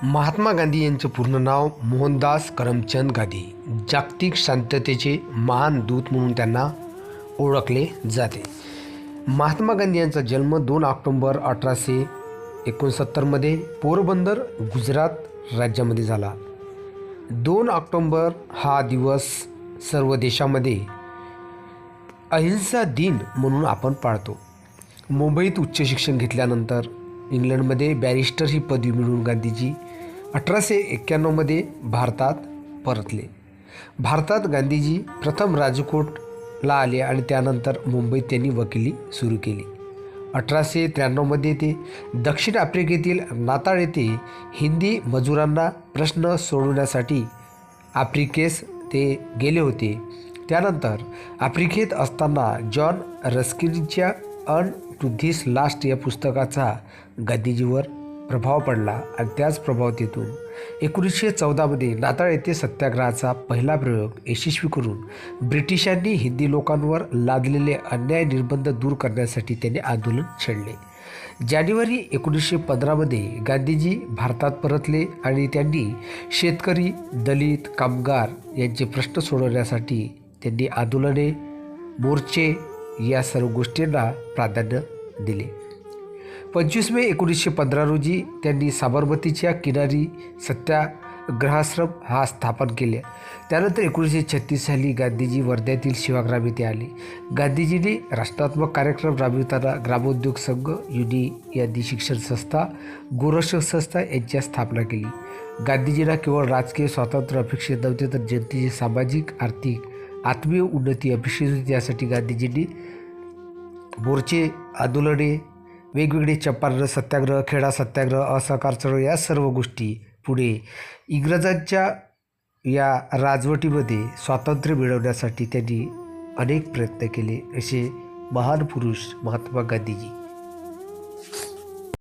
महात्मा गांधी यांचे पूर्ण नाव मोहनदास करमचंद गांधी. जागतिक शांततेचे महान दूत म्हणून त्यांना ओळखले जाते. महात्मा गांधी यांचा जन्म 2 ऑक्टोबर 1869 पोरबंदर, गुजरात राज्यामध्ये झाला. 2 ऑक्टोबर हा दिवस सर्व देशामध्ये अहिंसा दिन म्हणून आपण पाळतो. मुंबईत उच्च शिक्षण घेतल्यानंतर इंग्लंडमध्ये बॅरिस्टर ही पदवी मिळवून गांधीजी 1891 भारतात परतले. भारतात गांधीजी प्रथम राजकोटला आले आणि त्यानंतर मुंबईत त्यांनी वकिली सुरू केली. 1893 ते दक्षिण आफ्रिकेतील नाताळ येथे हिंदी मजुरांना प्रश्न सोडवण्यासाठी आफ्रिकेस ते गेले होते. त्यानंतर आफ्रिकेत असताना जॉन रस्किनच्या अन टू धिस लास्ट या पुस्तकाचा गांधीजीवर प्रभाव पडला आणि त्याच प्रभावातून 1914 नाताळ येथे सत्याग्रहाचा पहिला प्रयोग यशस्वी करून ब्रिटिशांनी हिंदी लोकांवर लादलेले अन्याय निर्बंध दूर करण्यासाठी त्यांनी आंदोलन छेडले. जानेवारी 1915 गांधीजी भारतात परतले आणि त्यांनी शेतकरी, दलित, कामगार यांचे प्रश्न सोडवण्यासाठी त्यांनी आंदोलने, मोर्चे या सर्व गोष्टींना प्राधान्य दिले. 25 मे 1915 रोजी त्यांनी साबरमतीच्या किनारी सत्याग्रहाश्रम हा स्थापन केले. त्यानंतर 1936 साली गांधीजी वर्ध्यातील सेवाग्राम येथे आले. गांधीजींनी राष्ट्रात्मक कार्यक्रम राबविताना ग्रामोद्योग संघ, युनियन शिक्षण संस्था, गोरक्षक संस्था यांची स्थापना केली. गांधीजींना केवळ राजकीय स्वातंत्र्य अपेक्षित नव्हते तर जनतेची सामाजिक, आर्थिक, आत्मीय उन्नती अपेक्षित होती. यासाठी गांधीजींनी मोर्चे, आंदोलने, वेगवेगळे चंपारण सत्याग्रह, खेडा सत्याग्रह, असहकार चळवळ या सर्व गोष्टी पुढे इंग्रजांच्या या राजवटीमध्ये स्वातंत्र्य मिळवण्यासाठी त्यांनी अनेक प्रयत्न केले. असे महान पुरुष महात्मा गांधीजी.